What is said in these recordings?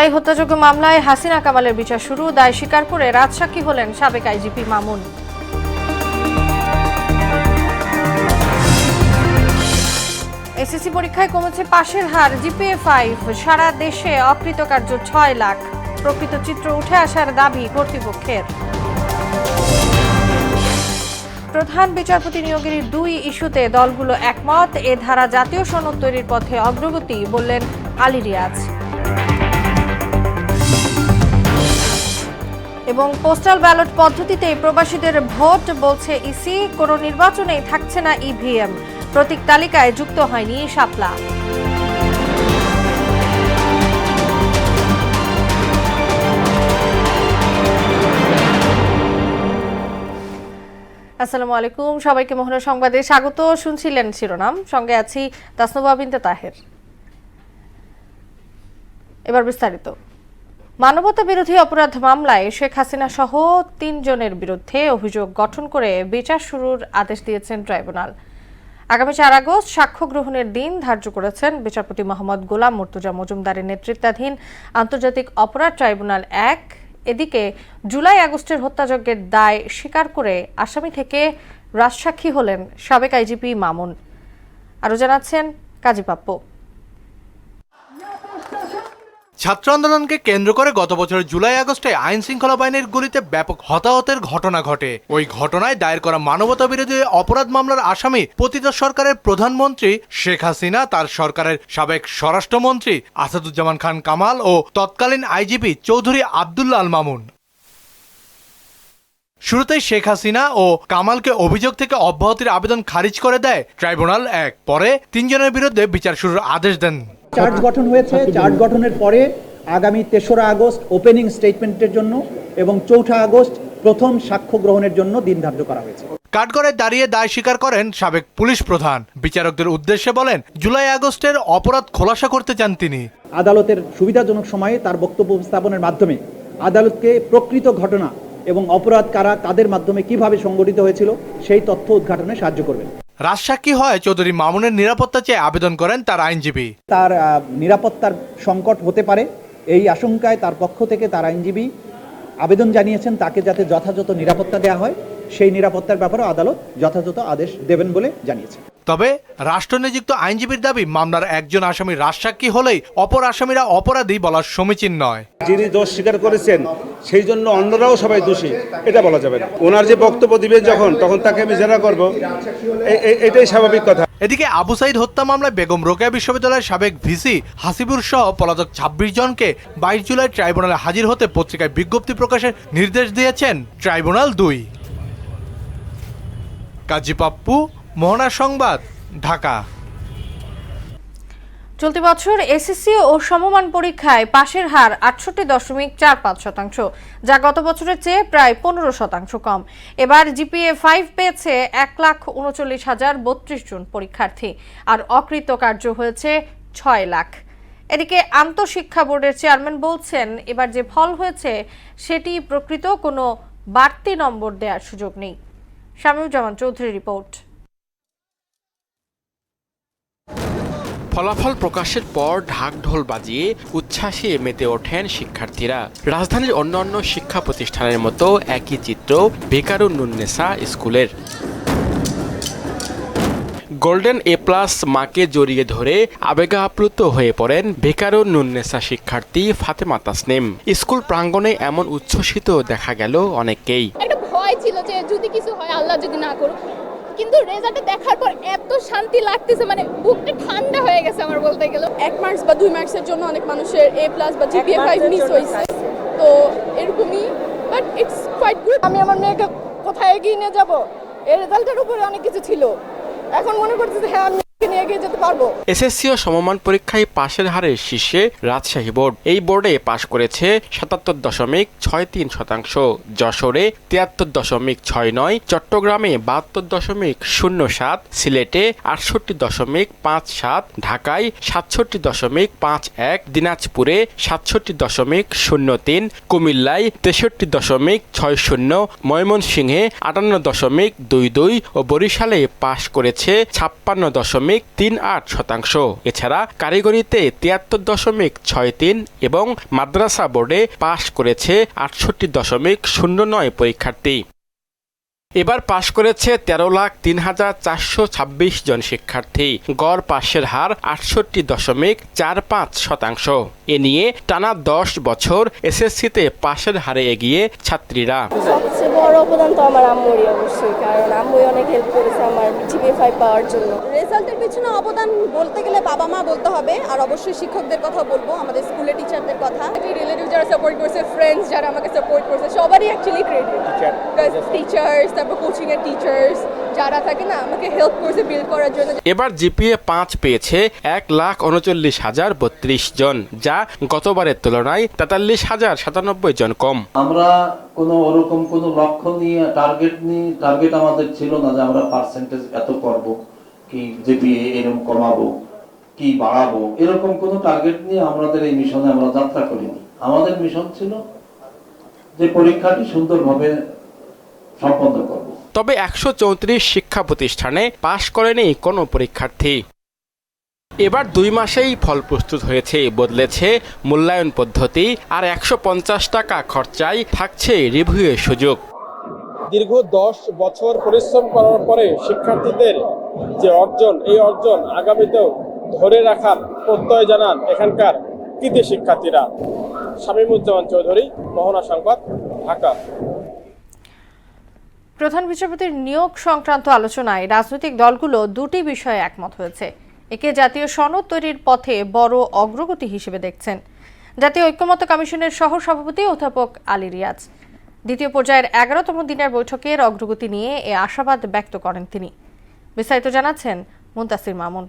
জুলাই হত্যাযজ্ঞ মামলায় হাসিনা কামালের বিচার শুরু, দায় স্বীকার করে রাজসাক্ষী হলেন সাবেক আইজিপি মামুন। এসএসসি পরীক্ষায় কমেছে পাশের হার, জিপিএ 5, সারা দেশে অকৃতকার্য 6 লাখ। প্রকৃত চিত্র উঠে আসার দাবি কর্তৃপক্ষের। প্রধান বিচারপতি নিয়োগের 2 ইস্যুতে দলগুলো একমত, এ ধারা জাতীয় সনদ তৈরির পথে অগ্রগতি, বললেন আলী রিয়াজ। এবং পোস্টাল ব্যালট পদ্ধতিতে প্রবাসীদের ভোট, বলছে ইসি। কোনো নির্বাচনেই থাকছে না ইভিএম, প্রতীক তালিকায় যুক্ত হয়নি শাপলা। আসসালামু আলাইকুম, সবাইকে মোহনা সংবাদে স্বাগত। শুনছিলেন শিরোনাম, সঙ্গে আছি তাসনুবা বিনতে তাহের। এবার বিস্তারিত। মানবতা বিরোধী অপরাধ মামলায় শেখ হাসিনা সহ 3 জনের বিরুদ্ধে অভিযোগ গঠন করে বিচার শুরুর আদেশ দিয়েছেন ট্রাইব্যুনাল। আগামী 4 আগস্ট সাক্ষ্য গ্রহণের দিন ধার্য করেছেন বিচারপতি মোহাম্মদ গোলাম মুর্তজা মজুমদারের নেতৃত্বাধীন আন্তর্জাতিক অপরাধ ট্রাইব্যুনাল 1। এদিকে জুলাই আগস্টের হত্যাযজ্ঞের দায় স্বীকার করে আসামি থেকে রাজসাক্ষী হলেন সাবেক আইজিপি মামুন। আরও জানাচ্ছেন কাজী পাপ্পু। ছাত্র আন্দোলনকে কেন্দ্র করে গত বছরের জুলাই আগস্টে আইন শৃঙ্খলা বাহিনীর গুলিতে ব্যাপক হতাহতের ঘটনা ঘটে। ওই ঘটনায় দায়ের করা মানবতা বিরোধী অপরাধ মামলার আসামি পতিত সরকারের প্রধানমন্ত্রী শেখ হাসিনা, তার সরকারের সাবেক স্বরাষ্ট্রমন্ত্রী আসাদুজ্জামান খান কামাল ও তৎকালীন আইজিপি চৌধুরী আব্দুল্লাহ আল মামুন। শুরুতেই শেখ হাসিনা ও কামালকে অভিযোগ থেকে অব্যাহতির আবেদন খারিজ করে দেয় ট্রাইব্যুনাল 1। পরে 3 জনের বিরুদ্ধে বিচার শুরুর আদেশ দেন। চার্জ গঠন হয়েছে। চার্জ গঠনের পরে আগামী 3রা আগস্ট ওপেনিং স্টেটমেন্টের জন্য এবং 4 আগস্ট প্রথম সাক্ষ্য গ্রহণের জন্য দিন ধার্য করা হয়েছে। কাঠগড়ায় দাঁড়িয়ে দায় স্বীকার করেন সাবেক পুলিশ প্রধান। বিচারকদের উদ্দেশ্যে বলেন, জুলাই আগস্টের অপরাধ খোলাসা করতে চান তিনি। আদালতের সুবিধাজনক সময়ে তার বক্তব্য উপস্থাপনের মাধ্যমে আদালতকে প্রকৃত ঘটনা এবং অপরাধ কারা তাদের মাধ্যমে কিভাবে সংগঠিত হয়েছিল সেই তথ্য উদ্ঘাটনে সাহায্য করবেন। রাজসাক্ষী হয় চৌধুরী মামুনের নিরাপত্তা চেয়ে আবেদন করেন তার আইনজীবী। তার নিরাপত্তার সংকট হতে পারে এই আশঙ্কায় তার পক্ষ থেকে তার আইনজীবী আবেদন জানিয়েছেন তাকে যাতে যথাযথ নিরাপত্তা দেওয়া হয়, সেই নিরাপত্তার ব্যাপারে আদালত যথাযথ আদেশ দেবেন বলে জানিয়েছে। তবে রাষ্ট্রনিযুক্ত আইনজীবীর দাবি, মামলার একজন আসামি রাজসাক্ষী হলেই অপর আসামিরা অপরাধী বলা সমীচীন নয়। যিনি দোষ স্বীকার করেছেন সেই জন্য অন্যরাও সবাই দোষী, এটা বলা যাবে না। ওনার যে বক্তব্য দিবেন তখন তাকে আমি জেরা করব, এটাই স্বাভাবিক কথা। এদিকে আবু সাইদ হত্যা মামলায় বেগম রোকেয়া বিশ্ববিদ্যালয়ের সাবেক ভিসি হাসিবুর সহ পলাতক 26 জনকে 22 জুলাই ট্রাইব্যুনালে হাজির হতে পত্রিকায় বিজ্ঞপ্তি প্রকাশের নির্দেশ দিয়েছেন ট্রাইব্যুনাল 2। কাজী পাপ্পু, মোহনা সংবাদ, ঢাকা। চলতি বছর এসএসসি ও সমমান পরীক্ষায় পাশের হার 68.45%, যা গত বছরের চেয়ে প্রায় 15% কম। এবার জিপিএ 5 পেয়েছে 1,39,032 জন পরীক্ষার্থী, আর অকৃতকার্য হয়েছে 6 লাখ। এদিকে আন্তঃশিক্ষা বোর্ডের চেয়ারম্যান বলছেন, এবার যে ফল হয়েছে সেটি প্রকৃত, কোনো বাড়তি নম্বর দেওয়ার সুযোগ নেই। শামীউজ্জামান চৌধুরীর রিপোর্ট। ফলাফল প্রকাশের পর ঢাকঢোল বাজিয়ে উচ্ছ্বাসে মেতে ওঠেন শিক্ষার্থীরা। রাজধানীর অন্যান্য শিক্ষা প্রতিষ্ঠানের মতো একই চিত্র বেকারুন্নেসা স্কুলের। গোল্ডেন A+ মাকে জড়িয়ে ধরে আবেগে আপ্লুত হয়ে পড়েন বেকারুন্নেসা শিক্ষার্থী ফাতেমা তাসনিম। স্কুল প্রাঙ্গণে এমন উচ্ছ্বসিত দেখা গেল অনেককেই। একটা ভয় ছিল যে যদি কিছু হয়, আল্লাহ যদি না করুক, কিন্তু রেজাল্টটা দেখার পর এত শান্তি লাগতেছে, মানে বুকটা ঠান্ডা হয়ে গেছে আমার বলতে গেলে। 1 মার্কস বা 2 মার্কসের জন্য অনেক মানুষের A+ বা জিপিএ 5 মিস হয়েছে, তো এরকমই, বাট ইটস কোয়াইট গুড। আমি আমার মেয়েকে কোথায় এগিয়ে নিয়ে যাব, এই রেজাল্টের উপরে অনেক কিছু ছিল, এখন মনে করতেছি হ্যাঁ আমি নিয়ে এগিয়ে যেতে পারবো। এসএসসি ও সমমান পরীক্ষায় পাশের হারের শীর্ষে রাজশাহী বোর্ড। এই বোর্ডে পাশ করেছে 77.63%, যশোরে 73.69, চট্টগ্রামে 72.07, সিলেটে 68.57, ঢাকায় 67.51, দিনাজপুরে 67.03, কুমিল্লায় 63.60, ময়মনসিংহে 58.22 ও বরিশালে পাশ করেছে 56.0 60.38%। এছাড়া কারিগরিতে 73.63 এবং মাদ্রাসা বোর্ডে পাশ করেছে 68.09 পরীক্ষার্থী। এবার পাশ করেছে 13,03,426 জন শিক্ষার্থী। গড় পাশের হার 68.45%। এ নিয়ে টানা 10 বছর এসএসসিতে পাশের হারে এগিয়ে ছাত্রীরা। সবচেয়ে বড় অবদান তো আমার আম্মুরই অবশ্যই, কারণ আম্মুই অনেক হেল্প করেছে আমার জিপিএ 5 পাওয়ার জন্য। রেজাল্টের পিছনে অবদান বলতে গেলে বাবা মা বলতে হবে, আর অবশ্যই শিক্ষকদের কথা বলবো, আমাদের স্কুলের টিচারদের কথা। রিলেটিভ যারা সাপোর্ট করছে, ফ্রেন্ডস যারা আমাকে সাপোর্ট করছে, সবারই অ্যাকচুয়ালি ক্রেডিট। টিচার্স, তারপর কোচিং এর টিচার্স যারা থাকে না, আমাকে হেল্প করছে বিল্ড করার জন্য। এবার জিপিএ 5 পেয়েছে 1,39,032 জন, যা গতবারের তুলনায় 43,097 জন কম। আমরা ওরকম কোনো লক্ষ্য নিয়ে টার্গেট আমাদের ছিল না যে আমরা পার্সেন্টেজ এত করব, কি জিপিএ এরকম কমাবো, কি বাড়াবো, এরকম কোনো টার্গেট নিয়ে আমাদের এই মিশনে আমরা যাত্রা করিনি। আমাদের মিশন ছিল যে পরীক্ষাটি সুন্দরভাবে সম্পন্ন করব। তবে 134 শিক্ষা প্রতিষ্ঠানে পাশ করেনি কোনো পরীক্ষার্থী। এবার 2 মাসেই ফল প্রস্তুত হয়েছে, বদলেছে মূল্যায়ন পদ্ধতি, আর 150 টাকা খরচায় থাকছে রিভিউয়ের সুযোগ। দীর্ঘ 10 বছর পরিশ্রম করার পরে শিক্ষার্থীদের যে অর্জন, এই অর্জন আগামীতেও ধরে রাখার প্রত্যয় জানান এখানকার কৃতি শিক্ষার্থীরা। শামীমুজ্জামান চৌধুরী, মোহনা সংবাদ, ঢাকা। প্রধান বিচারপতির নিয়োগ সংক্রান্ত আলোচনায় রাজনৈতিক দলগুলো দুটি বিষয়ে একমত হয়েছে। একে জাতীয় সনদ তৈরির পথে বড় অগ্রগতি হিসেবে দেখছেন জাতীয় ঐক্যমত্য কমিশনের সহ সভাপতি অধ্যাপক আলী রিয়াজ। দ্বিতীয় পর্যায়ের 11তম দিনের বৈঠকের অগ্রগতি নিয়ে এ আশাবাদ ব্যক্ত করেন তিনি। বিস্তারিত জানাচ্ছেন মুনতাসির মামুন।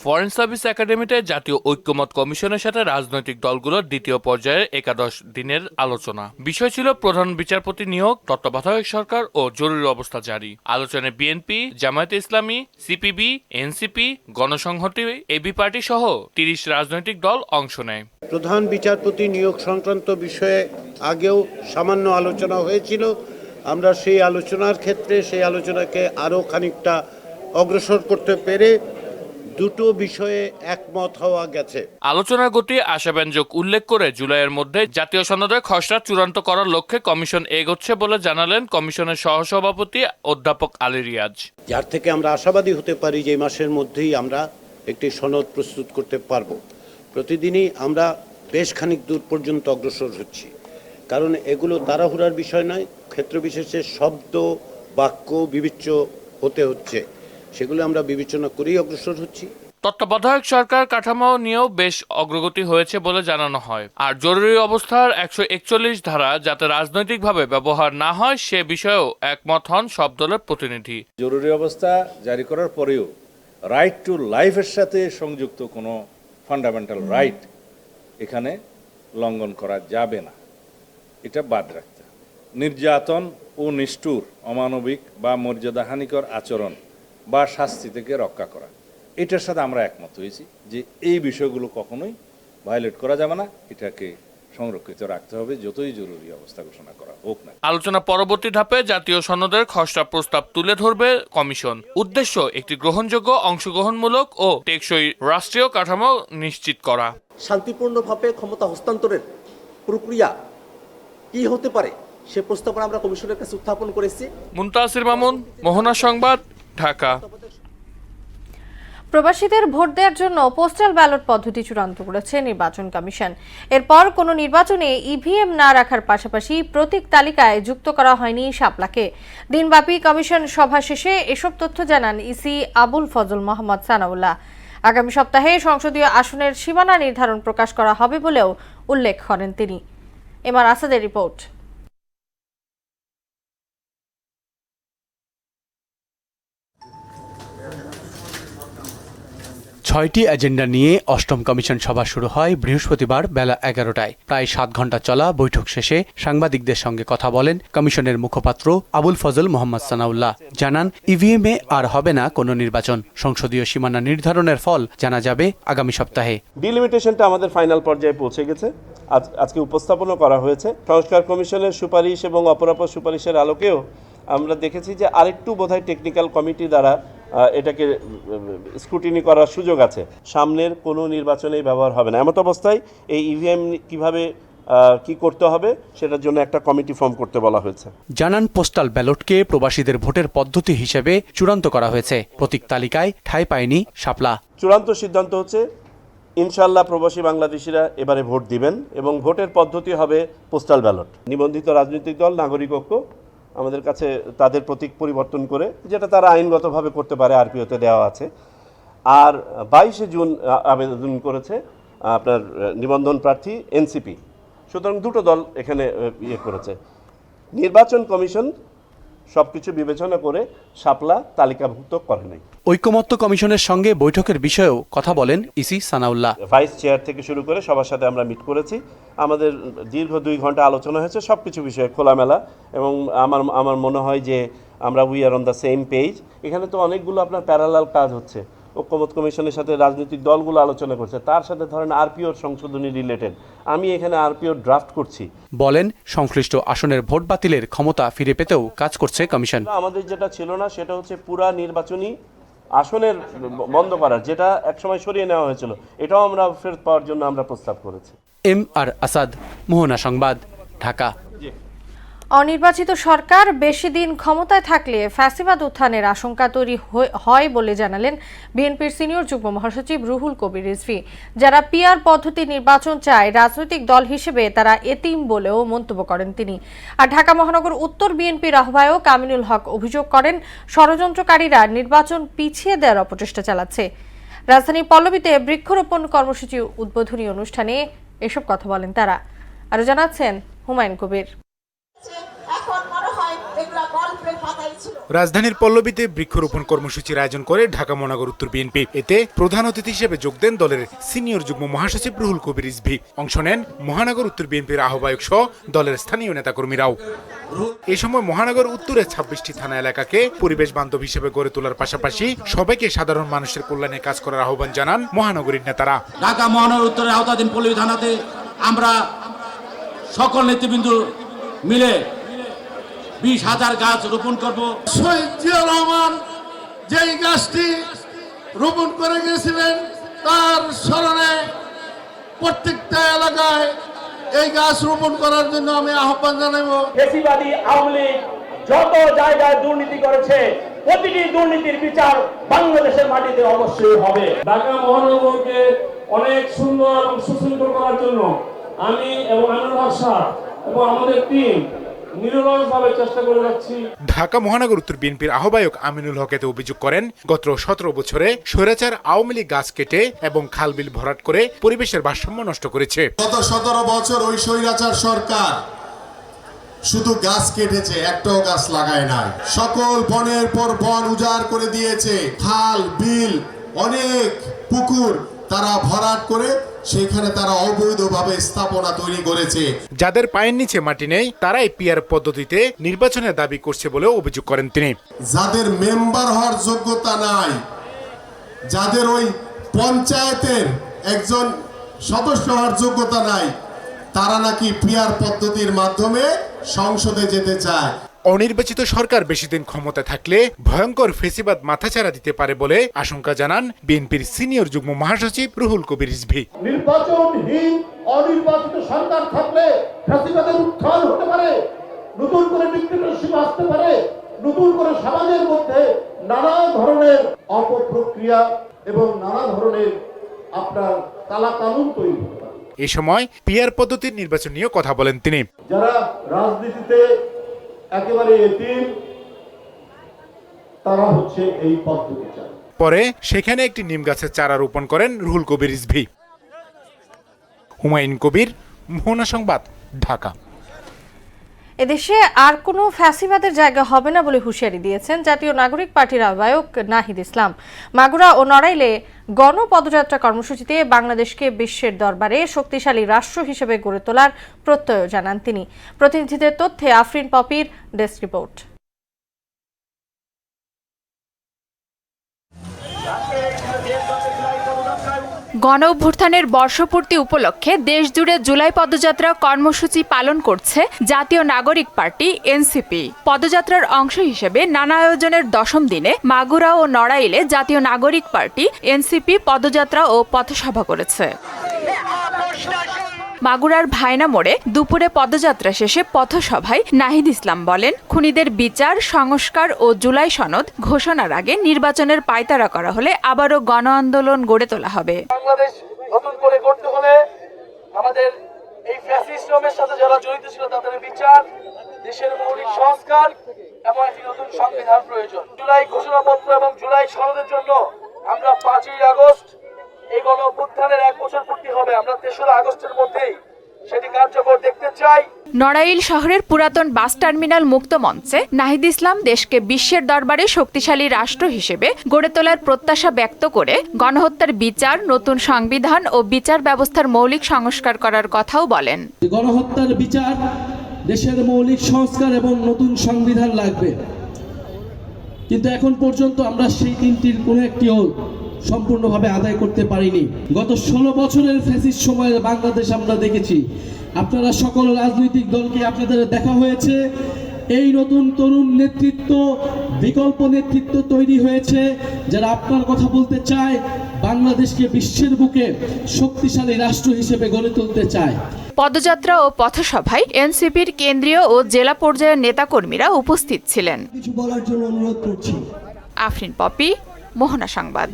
ফরেন সার্ভিস একাডেমিতে জাতীয় ঐক্যমত কমিশনের সাথে রাজনৈতিক দলগুলোর দ্বিতীয় পর্যায়ের 11 দিনের আলোচনা। বিষয় ছিল প্রধান বিচারপতি নিয়োগ, তত্ত্বাবধায়ক সরকার ও জরুরি অবস্থা জারি। আলোচনায় বিএনপি, জামায়াতে ইসলামী, সিপিবি, এনসিপি, গণসংহতি, এবি পার্টি সহ 30 রাজনৈতিক দল অংশ নেয়। প্রধান বিচারপতি নিয়োগ সংক্রান্ত বিষয়ে আগেও সামান্য আলোচনা হয়েছিল। আমরা সেই আলোচনাকে আরও খানিকটা অগ্রসর করতে পেরে দুটো বিষয়ে একমত হওয়া গেছে। আলোচনার গতি আশাব্যঞ্জক উল্লেখ করে জুলাইয়ের মধ্যে জাতীয় সনদের খসড়া চূড়ান্ত করার লক্ষ্যে কমিশন এগোচ্ছে বলে জানালেন কমিশনের সহসভাপতি অধ্যাপক আলী রিয়াজ। যার থেকে আমরা আশাবাদী হতে পারি যে এই মাসের মধ্যেই আমরা একটি সনদ প্রস্তুত করতে পারব। প্রতিদিনই আমরা বেশ খানিক দূর পর্যন্ত অগ্রসর হচ্ছি, কারণ এগুলো তাড়াহুড়ার বিষয় নয়। ক্ষেত্র বিশেষে শব্দ বাক্য বিবেচ্য হতে হচ্ছে, সেগুলো আমরা বিবেচনা করেই অগ্রসর হচ্ছি। তত্ত্বাবধায়ক সরকার কাঠামো নিয়েও বেশ অগ্রগতি হয়েছে বলে জানানো হয়। আর জরুরি অবস্থার 141 ধারা যাতে রাজনৈতিকভাবে ব্যবহার না হয় সে বিষয়েও একমত হন সব দলের প্রতিনিধি। জরুরি অবস্থা জারি করার পরেও রাইট টু লাইফের সাথে সংযুক্ত কোনো ফান্ডামেন্টাল রাইট এখানে লঙ্ঘন করা যাবে না, এটা বাদ রাখতে। নির্যাতন ও নিষ্ঠুর, অমানবিক বা মর্যাদাহানিকর আচরণ বা শাস্তি থেকে রক্ষা করা, এটার সাথে আমরা একমত হয়েছি যে এই বিষয়গুলো কখনোই ভায়োলেট করা যাবে না, এটাকে সংরক্ষিত রাখতে হবে যতই জরুরি অবস্থা ঘোষণা করা হোক না। আলোচনা পরবর্তী ধাপে জাতীয় সনদের খসড়া প্রস্তাব তুলে ধরবে কমিশন। উদ্দেশ্য একটি গ্রহণযোগ্য, অংশগ্রহণমূলক ও টেকসই রাষ্ট্রীয় কাঠামো নিশ্চিত করা। শান্তিপূর্ণভাবে ক্ষমতা হস্তান্তরের প্রক্রিয়া কি হতে পারে সে প্রস্তাবনা আমরা কমিশনের কাছে উত্থাপন করেছি। মুনতাসির মামুন, মোহনা সংবাদ, ঢাকা। প্রবাসীদের ভোট দেওয়ার জন্য পোস্টাল ব্যালট পদ্ধতি চূড়ান্ত করেছে নির্বাচন কমিশন। এরপর কোনো নির্বাচনে ইভিএম না রাখার পাশাপাশি প্রতীক তালিকায় যুক্ত করা হয়নি শাপলাকে। দিনব্যাপী কমিশন সভা শেষে এসব তথ্য জানান ইসি আবুল ফজল মোহাম্মদ সানাউল্লাহ। আগামী সপ্তাহে সংসদীয় আসনের সীমানা নির্ধারণ প্রকাশ করা হবে বলেও উল্লেখ করেন তিনি। এমআর আসাদের রিপোর্ট। 6টি এজেন্ডা নিয়ে অষ্টম কমিশন সভা শুরু হয় বৃহস্পতিবার বেলা 11টায়। প্রায় 7 ঘণ্টা চলা বৈঠক শেষে সাংবাদিকদের সঙ্গে কথা বলেন কমিশনের মুখপাত্র আবুল ফজল মোহাম্মদ সানাউল্লাহ। জানান, ইভিএমে আর হবে না কোনো নির্বাচন। সংসদীয় সীমানা নির্ধারণের ফল জানা যাবে আগামী সপ্তাহে। ডিলিমিটেশনটা আমাদের ফাইনাল পর্যায়ে পৌঁছে গেছে, আজকে উপস্থাপনও করা হয়েছে। সংস্কার কমিশনের সুপারিশ এবং অপরাপর সুপারিশের আলোকেও আমরা দেখেছি যে আরেকটু বোধহয় টেকনিক্যাল কমিটি দ্বারা এটাকে স্ক্রুটিনি করার সুযোগ আছে। সামনের কোনো নির্বাচনেই ব্যবহার হবে না। এমত অবস্থায় এই ইভিএম কিভাবে কি করতে হবে সেটার জন্য একটা কমিটি ফর্ম করতে বলা হয়েছে। জানান পোস্টাল ব্যালটকে প্রবাসীদের ভোটের পদ্ধতি হিসেবে চূড়ান্ত করা হয়েছে। প্রতীক তালিকায় ঠাঁই পায়নি শাপলা। চূড়ান্ত সিদ্ধান্ত হচ্ছে ইনশাআল্লাহ প্রবাসী বাংলাদেশিরা এবারে ভোট দিবেন এবং ভোটের পদ্ধতি হবে পোস্টাল ব্যালট। নিবন্ধিত রাজনৈতিক দল, নাগরিক ঐক্য আমাদের কাছে তাদের প্রতীক পরিবর্তন করে, যেটা তারা আইনগতভাবে করতে পারে, আরপিওতে দেওয়া আছে। আর 22 জুন আবেদন করেছে আপনার নিবন্ধন প্রার্থী এনসিপি। সুতরাং দুটো দল এখানে করেছে। নির্বাচন কমিশন সবকিছু বিবেচনা করে শাপলা তালিকাভুক্ত করে নাই। ঐকমত্য কমিশনের সঙ্গে বৈঠকের বিষয়েও কথা বলেন ইসি সানাউল্লাহ। ভাইস চেয়ার থেকে শুরু করে সবার সাথে আমরা মিট করেছি। আমাদের দীর্ঘ 2 ঘন্টা আলোচনা হয়েছে সবকিছু বিষয়ে খোলামেলা, এবং আমার মনে হয় যে আমরা we are on the same page. এখানে তো অনেকগুলো আপনার প্যারালাল কাজ হচ্ছে। ঐকমত্য কমিশনের সাথে রাজনৈতিক দলগুলো আলোচনা করছে, তার সাথে ধরেন আরপিওর সংশোধনী রিলেটেড আমি এখানে আরপিওর ড্রাফট করছি। বলেন সংশ্লিষ্ট আসনের ভোট বাতিলের ক্ষমতা ফিরে পেতেও কাজ করছে কমিশন। আমাদের যেটা ছিল না সেটা হচ্ছে পুরা নির্বাচনী আসনের বন্ধ করার, যেটা একসময় সরিয়ে নেওয়া হয়েছিল, এটাও আমরা ফেরত পাওয়ার জন্য আমরা প্রস্তাব করেছি। MR আসাদ, মোহনা সংবাদ, ঢাকা। অনির্বাচিত সরকার বেশি দিন ক্ষমতায় থাকলে ফ্যাসিবাদ উত্থানের আশঙ্কা তৈরি হয় বলে জানালেন বিএনপির সিনিয়র যুগ্ম মহাসচিব রুহুল কবির রিজভী। যারা পিআর পদ্ধতি নির্বাচন চায় রাজনৈতিক দল হিসেবে তারা এতিম বলেও মন্তব্য করেন তিনি। আর ঢাকা মহানগর উত্তর বিএনপির আহ্বায়ক আমিনুল হক অভিযোগ করেন ষড়যন্ত্রকারীরা নির্বাচন পিছিয়ে দেওয়ার অপচেষ্টা চালাচ্ছে। রাজধানী পল্লবীতে বৃক্ষরোপণ কর্মসূচি উদ্বোধনী অনুষ্ঠানে এসব কথা বলেন তারা। আরো জানাচ্ছেন হুমায়ুন কবির। রাজধানীর পল্লবীতে বৃক্ষরোপণ কর্মসূচির আয়োজন করে ঢাকা মহানগর উত্তর বিএনপি। এতে প্রধান অতিথি হিসেবে যোগ দেন দলের সিনিয়র যুগ্ম মহাসচিব রুহুল কবির রিজভী। অংশ নেন মহানগর উত্তর বিএনপির আহ্বায়ক সহ দলের স্থানীয় নেতাকর্মীরাও। এ সময় মহানগর উত্তরের 26টি থানা এলাকাকে পরিবেশ বান্ধব হিসেবে গড়ে তোলার পাশাপাশি সবাইকে সাধারণ মানুষের কল্যাণে কাজ করার আহ্বান জানান মহানগরীর নেতারা। ঢাকা মহানগর উত্তরের আওতাধীন পল্লবী থানাতে আমরা সকল নেতৃবৃন্দ মিলে 20,000 গাছ রোপণ করব। শহীদ জিয়াউর রহমান যেই গাছটি রোপণ করে গিয়েছিলেন তার স্মরণে প্রত্যেকটা এলাকায় এই গাছ রোপণ করার জন্য আমি আহ্বান জানাবো। ফ্যাসিবাদী আওয়ামী লীগ যত জায়গায় দুর্নীতি করেছে প্রতিটি দুর্নীতির বিচার বাংলাদেশের মাটিতে অবশ্যই হবে। ঢাকা মহানগরকে অনেক সুন্দর এবং সুশৃঙ্খল করার জন্য আমি এবং আমিনুল হক সাহেব এবং আমাদের টিম নিরলসভাবে চেষ্টা করে যাচ্ছি। ঢাকা মহানগর উত্তর বিএনপির আহ্বায়ক আমিনুল হক এতে অভিযোগ করেন, গত 17 বছরে স্বৈরাচার আওয়ামী লীগ গাছ কেটে এবং খালবিল ভরাট করে পরিবেশের ভারসাম্য নষ্ট করেছে। গত 17 বছর ওই স্বৈরাচার সরকার শুধু গাছ কেটেছে, একটাও গাছ লাগায় নাই। সকল বনের পর বন উজাড় করে দিয়েছে। খাল বিল অনেক পুকুর তারা ভরাট করে সেখানে তারা অবৈধভাবে স্থাপনা তৈরি করেছে। যাদের পায়ের নিচে মাটি নেই তারাই পিআর পদ্ধতিতে নির্বাচনের দাবি করছে বলেও অভিযোগ করেন তিনি। যাদের মেম্বার হওয়ার যোগ্যতা নাই, যাদের ওই পঞ্চায়েতের একজন সদস্য হওয়ার যোগ্যতা নাই, তারা নাকি পিআর পদ্ধতির মাধ্যমে সংসদে যেতে চায়। অনির্বাচিত সরকার বেশি দিন ক্ষমতা থাকলে ভয়ঙ্কর ফেসিবাদ মাথাচাড়া দিতে পারে বলে আশঙ্কা জানান বিএনপির সিনিয়র যুগ্ম মহাসচিব রুহুল কবির রিজভী। নির্বাচনহীন অনির্বাচিত সরকার থাকলে ফেসিবাদের উত্থান হতে পারে, নতুন করে ডিক্টেটরশিপ আসতে পারে, নতুন করে সমাজের মধ্যে নানা ধরনের অপপ্রক্রিয়া এবং নানা ধরনের আপনার কালাকানুন তৈরি হতে পারে। এ সময় পিআর পদ্ধতির নির্বাচন নিয়ে কথা বলেন তিনি। যারা রাজনীতিতে একেবারে এতিম তারা হচ্ছে এই পদ্ধতি চায়। পরে সেখানে একটি নিম গাছের চারা রোপণ করেন রুহুল কবির রিজভী। হুমায়ুন কবির, মোহনা সংবাদ, ঢাকা। এদেশে আর কোনো ফ্যাসিবাদের জায়গা হবে না বলে হুঁশিয়ারি দিয়েছেন জাতীয় নাগরিক পার্টির আহ্বায়ক নাহিদ ইসলাম। মাগুরা ও নড়াইলে গণপদযাত্রা কর্মসূচিতে বাংলাদেশকে বিশ্বের দরবারে শক্তিশালী রাষ্ট্র হিসেবে গড়ে তোলার প্রত্যয় জানান তিনি। প্রতিনিধিদের তথ্যে আফরিন পপির ডেস্ক রিপোর্ট। গণ অভ্যুত্থানের বর্ষপূর্তি উপলক্ষে দেশজুড়ে জুলাই পদযাত্রা কর্মসূচি পালন করছে জাতীয় নাগরিক পার্টি এনসিপি। পদযাত্রার অংশ হিসেবে নানা আয়োজনের 10ম দিনে মাগুরা ও নড়াইলে জাতীয় নাগরিক পার্টি এনসিপি পদযাত্রা ও পথসভা করেছে। মাগুরার ভায়না মোড়ে দুপুরে পদযাত্রা শেষে পথসভায় নাহিদ ইসলাম বলেন, খুনিদের বিচার, সংস্কার ও জুলাই সনদ ঘোষণার আগে নির্বাচনের পায়তারা করা হলে আবারও গণ আন্দোলন গড়ে তোলা হবে। বাংলাদেশ নতুন করে গড়তে হলে আমাদের এই ফ্যাসিজমের সাথে যারা জড়িত ছিল তাদের বিচার, দেশের মৌলিক সংস্কার এবং একটি নতুন সংবিধান প্রয়োজন। জুলাই ঘোষণাপত্র এবং জুলাই সনদের জন্য আমরা 5ই আগস্ট এই গণ অভ্যুত্থানের 1 বছর পূর্তি হবে। আমরা 3রা আগস্টের মধ্যেই সেটি কার্যকর দেখতে চাই। নড়াইল শহরের পুরাতন বাস টার্মিনাল মুক্ত মঞ্চে নাহিদ ইসলাম দেশকে বিশ্বের দরবারে শক্তিশালী রাষ্ট্র হিসেবে গড়ে তোলার প্রত্যাশা ব্যক্ত করে গণহত্যার বিচার, নতুন সংবিধান ও বিচার ব্যবস্থার মৌলিক সংস্কার করার কথাও বলেন। গণহত্যার বিচার, দেশের মৌলিক সংস্কার এবং নতুন সংবিধান লাগবে, কিন্তু এখন পর্যন্ত আমরা সেই তিনটির কোনো একটিও সম্পূর্ণভাবে আদায় করতে পারিনি। গত 16 বছরের ফ্যাসিস্ট সময়ে বাংলাদেশ আমরা দেখেছি। আপনারা সকল রাজনৈতিক দলকে আপনাদের দেখা হয়েছে। এই নতুন তরুণ নেতৃত্ব, বিকল্প নেতৃত্ব তৈরি হয়েছে যারা আপনার কথা বলতে চায়, বাংলাদেশকে বিশ্বের বুকে শক্তিশালী রাষ্ট্র হিসেবে গড়ে তুলতে চায়। পদযাত্রা ও পথসভায় এনসিপির কেন্দ্রীয় ও জেলা পর্যায়ের নেতাকর্মীরা উপস্থিত ছিলেন। কিছু বলার জন্য অনুরোধ করছি। আফরিন পপি, মোহনা সংবাদ।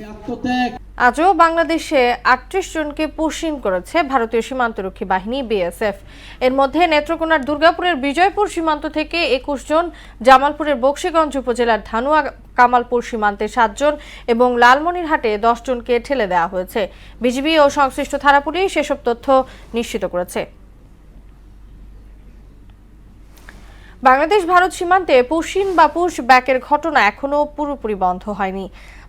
আজও বাংলাদেশে 38 জনকে পুশিন করেছে ভারতীয় সীমান্তরক্ষী বাহিনী বিএসএফ। এর মধ্যে নেত্রকোনার দুর্গাপুরের বিজয়পুর সীমান্ত থেকে 21 জন, জামালপুরের বক্সিগঞ্জ উপজেলার ধানুয়া কামালপুর সীমান্তে 7 জন এবং লালমনিরহাটে 10 জনকে ঠেলে দেওয়া হয়েছে। বিজিবি ও সংশ্লিষ্ট থানা পুলিশ এসব তথ্য নিশ্চিত করেছে। বাংলাদেশ ভারত সীমান্তে পুশিন বা পুশ ব্যাকের ঘটনা এখনো পুরোপুরি বন্ধ হয়নি।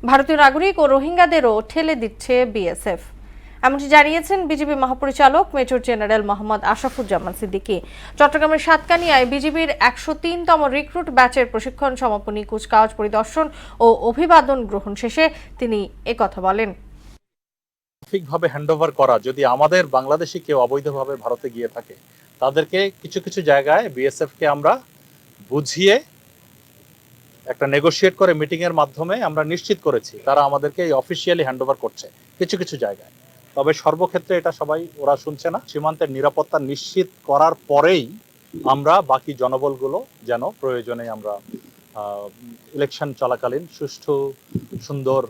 ভারতীয় নাগরিক ও রোহিঙ্গাদেরও ঠেলে দিচ্ছে বিএসএফ, এমনটি জানিয়েছেন বিজিবি মহাপরিচালক মেজর জেনারেল মোহাম্মদ আশরাফুজ্জামান সিদ্দিকী। চট্টগ্রামের সাতকানিয়ায় বিজিবির 103তম রিক্রুট ব্যাচের প্রশিক্ষণ সমাপনী কুচকাওয়াজ পরিদর্শন ও অভিবাদন গ্রহণ শেষে তিনি একথা বলেন। ঠিকভাবে হ্যান্ডওভার করা, যদি আমাদের বাংলাদেশি কেউ অবৈধভাবে ভারতে গিয়ে থাকে তাদেরকে কিছু কিছু জায়গায় বিএসএফকে আমরা বুঝিয়ে একটা নেগোশিয়েট করে মিটিংয়ের মাধ্যমে আমরা নিশ্চিত করেছি তারা আমাদেরকে অফিসিয়ালি হ্যান্ডওভার করছে কিছু কিছু জায়গায়। তবে সর্বক্ষেত্রে এটা সবাই ওরা শুনছে না। সীমান্তের নিরাপত্তা নিশ্চিত করার পরেই আমরা বাকি জনবলগুলো যেন প্রয়োজনে আমরা ইলেকশন চলাকালীন সুষ্ঠু, সুন্দর,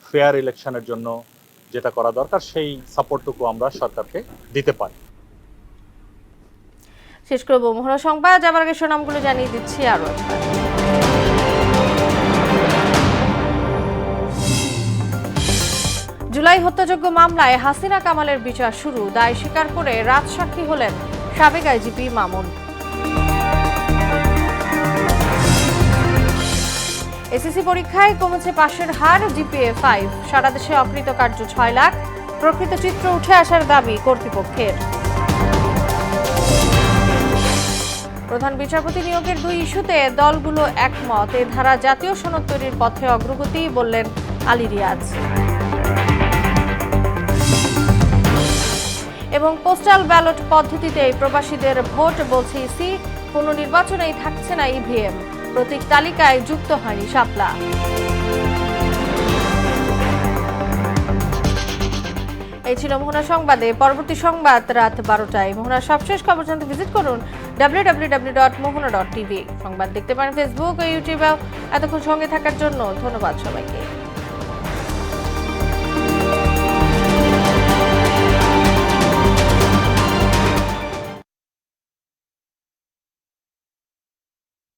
ফেয়ার ইলেকশনের জন্য যেটা করা দরকার সেই সাপোর্টটুকু আমরা সরকারকে দিতে পারি। শেষ করব মোহনা সংবাদ। যাবার আগে সুনামগুলো জানিয়ে দিচ্ছি আরো একবার। জুলাই হত্যাযজ্ঞ মামলায় হাসিনা কামালের বিচার শুরু। দায় স্বীকার করে রাজসাক্ষী হলেন সাবেক আইজিপি মামুন। এসএসসি পরীক্ষায় কমেছে পাশের হার, জিপিএ 5। সারা দেশে অকৃতকার্য 6 লাখ। প্রকৃত চিত্র উঠে আসার দাবি কর্তৃপক্ষের। প্রধান বিচারপতি নিয়োগের 2 ইস্যুতে দলগুলো একমত। এ ধারা জাতীয় সনদ তৈরির পথে অগ্রগতি বললেন আলী রিয়াজ। এবং পোস্টাল ব্যালট পদ্ধতিতে প্রবাসীদের ভোট বলছে ইসি। কোনো নির্বাচনেই থাকছে না ইভিএম। প্রতীক তালিকায় যুক্ত হয়নি শাপলা। এই ছিল মোহনা সংবাদে। পরবর্তী সংবাদ রাত 12টায়। মোহনার সবশেষ খবর জানতে ভিজিট করুন www.mohona.tv। সংবাদ দেখতে পারেন ফেসবুক ও ইউটিউবেও। এতক্ষণ সঙ্গে থাকার জন্য ধন্যবাদ সবাইকে।